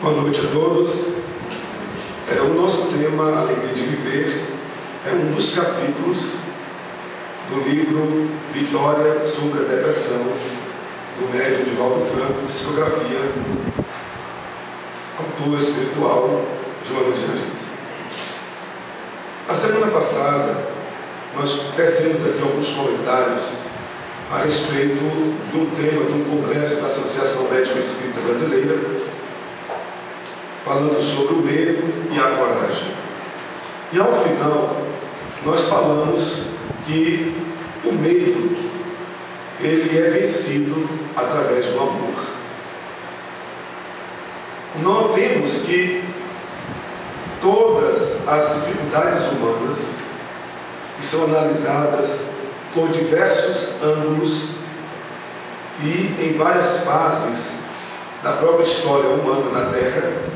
Boa noite a todos. O nosso tema, Alegria de Viver, é um dos capítulos do livro Vitória sobre a Depressão, do médium Divaldo Franco, psicografia, autor espiritual, Joana de Angelis. A semana passada, nós tecemos aqui alguns comentários a respeito do tema de um congresso da Associação Médico Espírita Brasileira, falando sobre o medo e a coragem. E ao final, nós falamos que o medo, ele é vencido através do amor. Nós temos que todas as dificuldades humanas, que são analisadas por diversos ângulos e em várias fases da própria história humana na Terra,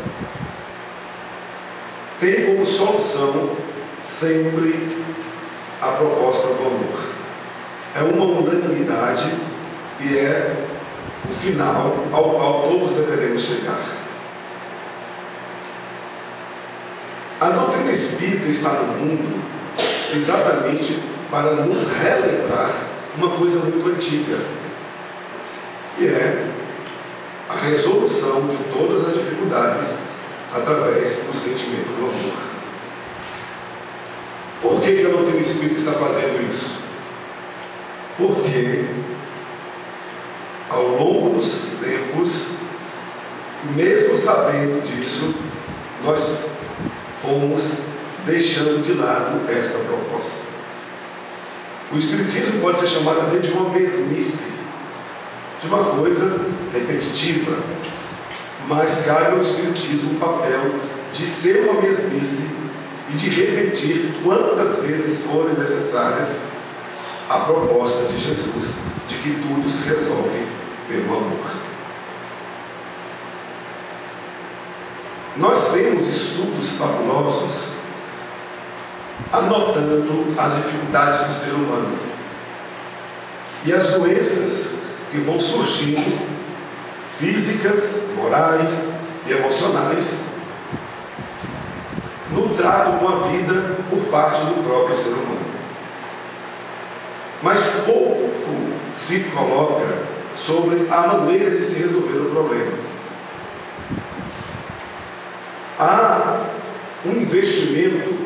tem como solução sempre a proposta do amor. É uma unanimidade e é o final ao qual todos deveremos chegar. A doutrina espírita está no mundo exatamente para nos relembrar uma coisa muito antiga, que é a resolução de todas as dificuldades através do sentimento do amor. Por que a doutrina espírita está fazendo isso? Porque ao longo dos tempos, mesmo sabendo disso, nós fomos deixando de lado esta proposta. O Espiritismo pode ser chamado até de uma mesmice, de uma coisa repetitiva, mas cabe ao Espiritismo o papel de ser uma mesmice e de repetir quantas vezes forem necessárias a proposta de Jesus de que tudo se resolve pelo amor. Nós temos estudos fabulosos anotando as dificuldades do ser humano e as doenças que vão surgindo, físicas, morais e emocionais, no trato com a vida por parte do próprio ser humano. Mas pouco se coloca sobre a maneira de se resolver o problema. Há um investimento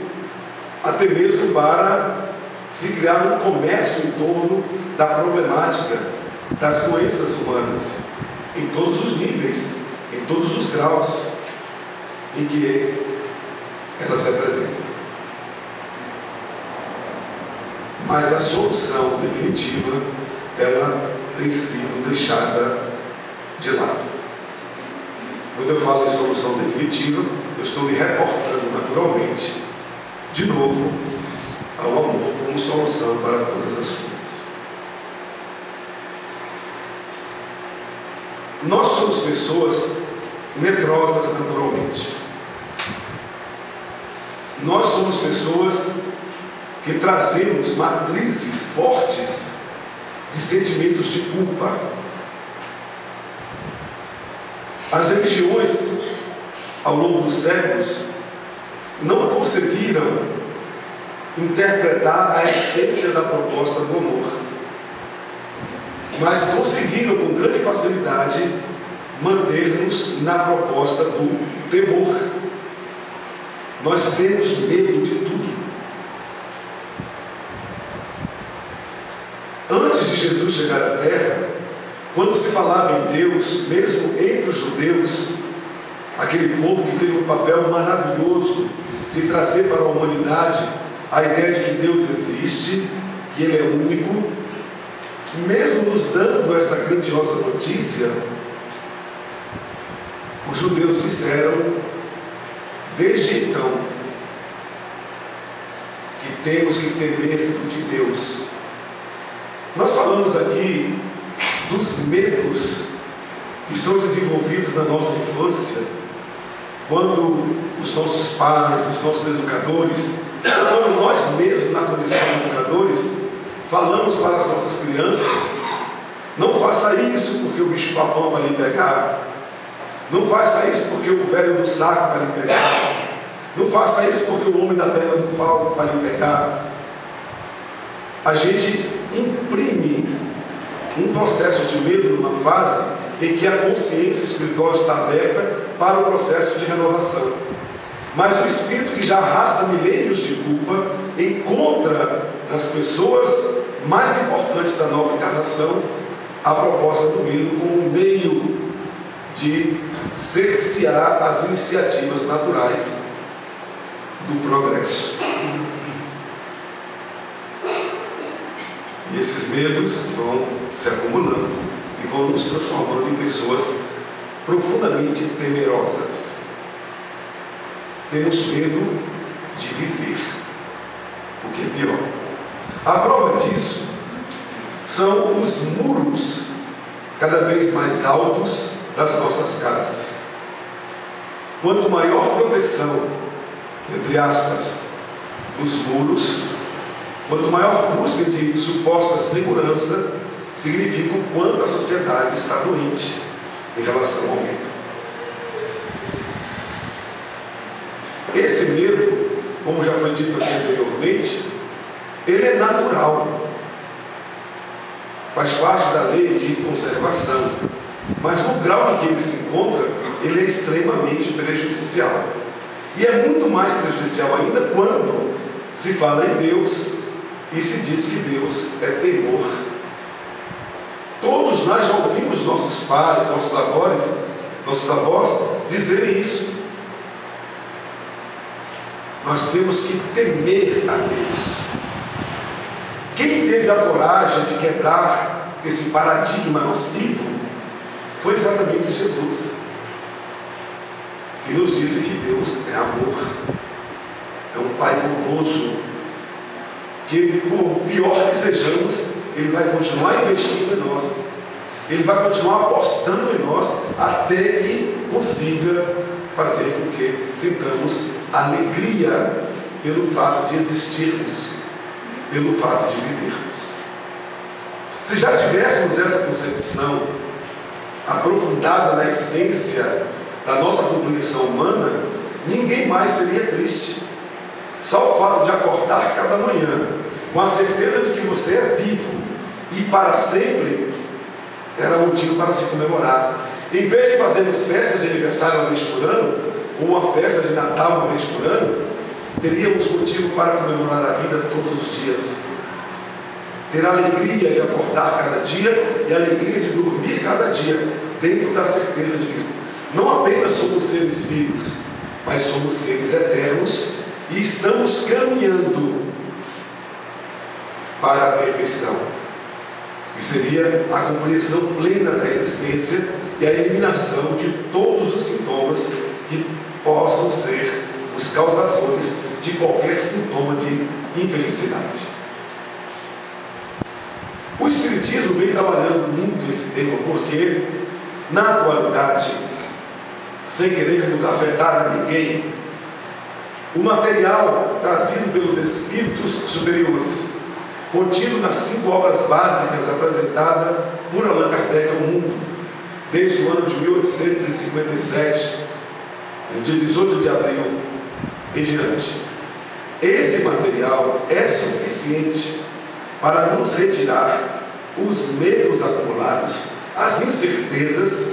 até mesmo para se criar um comércio em torno da problemática das doenças humanas, em todos os níveis, em todos os graus em que ela se apresenta. Mas a solução definitiva, ela tem sido deixada de lado. Quando eu falo em solução definitiva, eu estou me reportando naturalmente, de novo, ao amor como solução para todas as coisas. Nós somos pessoas medrosas naturalmente. Nós somos pessoas que trazemos matrizes fortes de sentimentos de culpa. As religiões, ao longo dos séculos, não conseguiram interpretar a essência da proposta do amor, mas conseguiram com grande facilidade manter-nos na proposta do temor. Nós temos medo de tudo. Antes de Jesus chegar à Terra, quando se falava em Deus, mesmo entre os judeus, aquele povo que teve um papel maravilhoso de trazer para a humanidade a ideia de que Deus existe, que Ele é único, mesmo nos dando esta grandiosa notícia, os judeus disseram, desde então, que temos que ter medo de Deus. Nós falamos aqui dos medos que são desenvolvidos na nossa infância, quando os nossos pais, os nossos educadores, quando nós mesmos, na condição de educadores, falamos para as nossas crianças: não faça isso porque o bicho-papão vai lhe pegar, Não faça isso porque o velho do saco vai lhe pegar. Não faça isso porque o homem da perna do pau vai lhe pegar. A gente imprime um processo de medo numa fase em que a consciência espiritual está aberta para o processo de renovação. Mas o espírito que já arrasta milênios de culpa encontra nas pessoas mais importantes da nova encarnação a proposta do medo como um meio de cercear as iniciativas naturais do progresso. E esses medos vão se acumulando e vão nos transformando em pessoas profundamente temerosas. Temos medo de viver, o que é pior. A prova disso são os muros cada vez mais altos das nossas casas. Quanto maior proteção, entre aspas, dos muros, quanto maior busca de suposta segurança, significa o quanto a sociedade está doente em relação ao medo. Esse medo, como já foi dito aqui anteriormente, ele é natural, faz parte da lei de conservação, mas no grau em que ele se encontra, ele é extremamente prejudicial. E é muito mais prejudicial ainda quando se fala em Deus e se diz que Deus é temor. Todos nós já ouvimos nossos pais, nossos avós dizerem isso. Nós temos que temer a Deus. Quem teve a coragem de quebrar esse paradigma nocivo foi exatamente Jesus, que nos disse que Deus é amor, é um Pai bondoso, que por pior que sejamos, Ele vai continuar investindo em nós, Ele vai continuar apostando em nós, até que consiga fazer com que sintamos alegria pelo fato de existirmos, pelo fato de vivermos. Se já tivéssemos essa concepção aprofundada na essência da nossa compreensão humana, ninguém mais seria triste. Só o fato de acordar cada manhã com a certeza de que você é vivo e para sempre era motivo para se comemorar. Em vez de fazermos festas de aniversário uma vez por ano, ou uma festa de Natal uma vez por ano, teríamos motivo para comemorar a vida todos os dias. Ter a alegria de acordar cada dia e a alegria de dormir cada dia, dentro da certeza de que não apenas somos seres vivos, mas somos seres eternos e estamos caminhando para a perfeição, que seria a compreensão plena da existência e a eliminação de todos os sintomas que possam ser os causadores de qualquer sintoma de infelicidade. O Espiritismo vem trabalhando muito esse tema porque, na atualidade, sem querermos afetar a ninguém, o material trazido pelos espíritos superiores, contido nas 5 obras básicas apresentadas por Allan Kardec ao mundo, desde o ano de 1857, no dia 18 de abril em diante. Esse material é suficiente para nos retirar os medos acumulados, as incertezas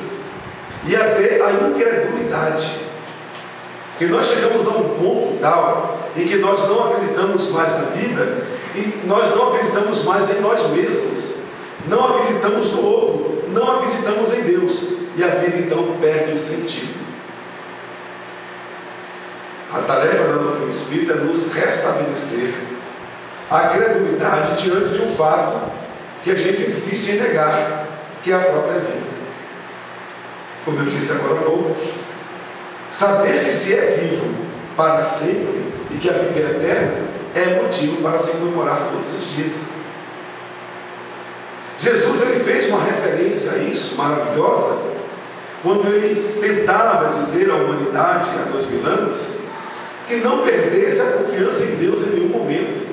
e até a incredulidade. Porque nós chegamos a um ponto tal em que nós não acreditamos mais na vida e nós não acreditamos mais em nós mesmos, não acreditamos no outro, não acreditamos em Deus, e a vida então perde o sentido. A tarefa da doutrina espírita é nos restabelecer a credulidade diante de um fato que a gente insiste em negar, que é a própria vida. Como eu disse agora há pouco, saber que se é vivo para sempre e que a vida é eterna é motivo para se comemorar todos os dias. Jesus ele fez uma referência a isso maravilhosa quando ele tentava dizer à humanidade há 2000 anos que não perdesse a confiança em Deus em nenhum momento,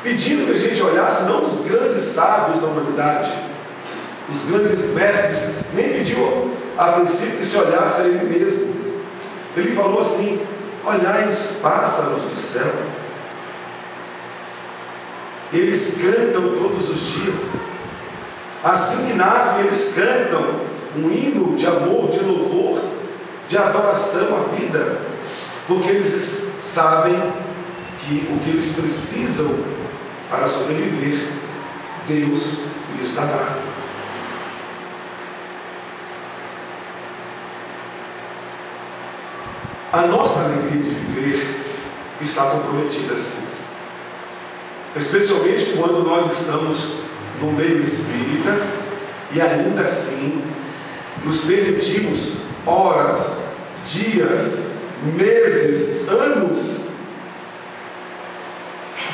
pedindo que a gente olhasse não os grandes sábios da humanidade, os grandes mestres, nem pediu a princípio, que se olhasse a ele mesmo. Ele falou assim: olhai os pássaros do céu, eles cantam todos os dias. Assim que nascem, eles cantam um hino de amor, de louvor, de adoração à vida, porque eles sabem que o que eles precisam para sobreviver, Deus lhes dará. A nossa alegria de viver está comprometida, sim. Especialmente quando nós estamos no meio espírita e ainda assim nos permitimos horas, dias, meses, anos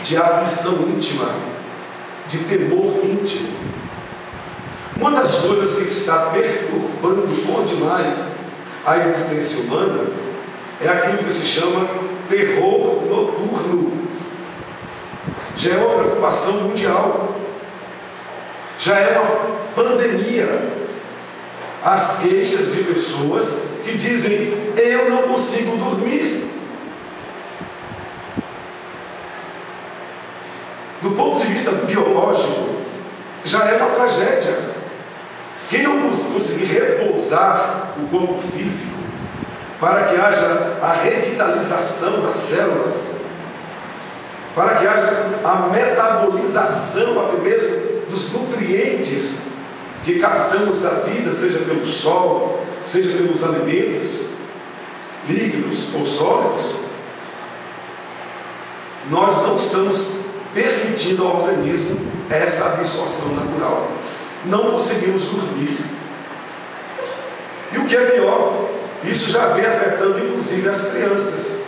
de aflição íntima, de temor íntimo. Uma das coisas que está perturbando por demais a existência humana é aquilo que se chama terror noturno. Já é uma preocupação mundial, já é uma pandemia. As queixas de pessoas que dizem: eu não consigo dormir. Do ponto de vista biológico, já é uma tragédia. Quem não conseguir repousar o corpo físico para que haja a revitalização das células, para que haja a metabolização até mesmo dos nutrientes que captamos da vida, seja pelo sol, seja pelos alimentos líquidos ou sólidos, nós não estamos permitindo ao organismo essa absorção natural. Não conseguimos dormir. E o que é pior, isso já vem afetando inclusive as crianças.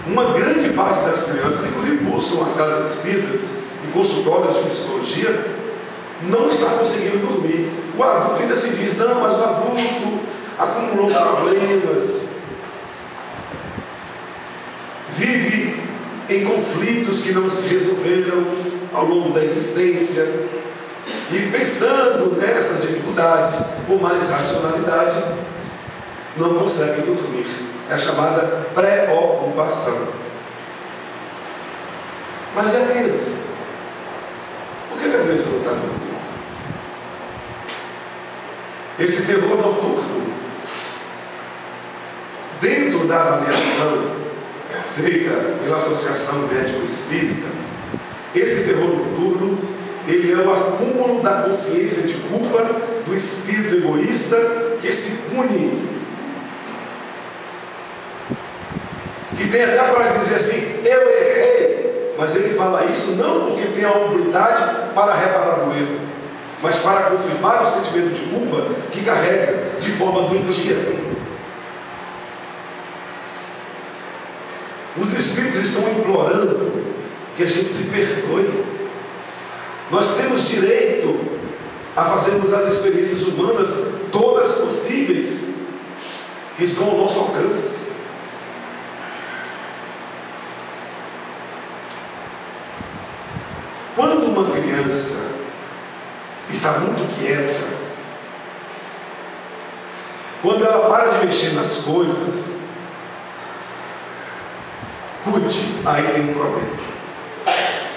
Uma grande parte das crianças, inclusive buscam as casas espíritas e consultórios de psicologia, não está conseguindo dormir. O adulto ainda se diz: não, mas o adulto acumulou problemas, vive em conflitos que não se resolveram ao longo da existência, e pensando nessas dificuldades com mais racionalidade, não consegue dormir. É a chamada preocupação. Mas e a criança? Por que a criança não está dormindo? Esse terror noturno, dentro da avaliação feita pela Associação Médico Espírita, esse terror noturno, ele é o acúmulo da consciência de culpa do espírito egoísta que se pune, que tem até para dizer assim: eu errei, mas ele fala isso não porque tem a hombridade para reparar o erro, mas para confirmar o sentimento de culpa que carrega de forma doentia. Os espíritos estão implorando que a gente se perdoe. Nós temos direito a fazermos as experiências humanas todas possíveis que estão ao nosso alcance. Quando uma criança está muito quieta, quando ela para de mexer nas coisas, cuide, aí tem um problema.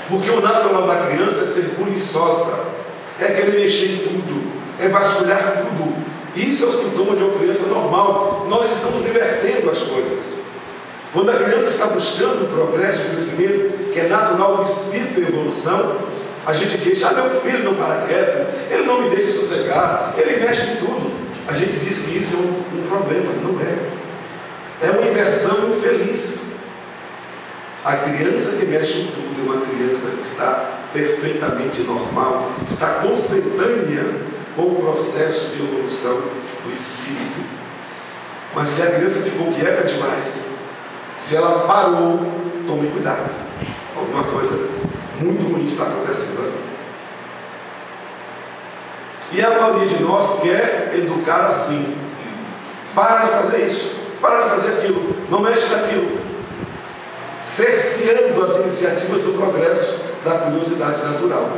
Porque o natural da criança é ser buliçosa, é querer mexer em tudo, é vasculhar tudo. Isso é o sintoma de uma criança normal. Nós estamos invertendo as coisas. Quando a criança está buscando o progresso, o crescimento, que é natural do espírito e evolução, a gente queixa: meu filho não para quieto, ele não me deixa sossegar, ele mexe em tudo. A gente diz que isso é um problema. Não é. É uma inversão infeliz. A criança que mexe em tudo é uma criança que está perfeitamente normal, está consentânea com o processo de evolução do espírito. Mas se a criança ficou quieta demais, se ela parou, tome cuidado. Alguma coisa muito ruim está acontecendo ali. E a maioria de nós quer educar assim: para de fazer isso, para de fazer aquilo, não mexe naquilo, cerceando as iniciativas do progresso, da curiosidade natural.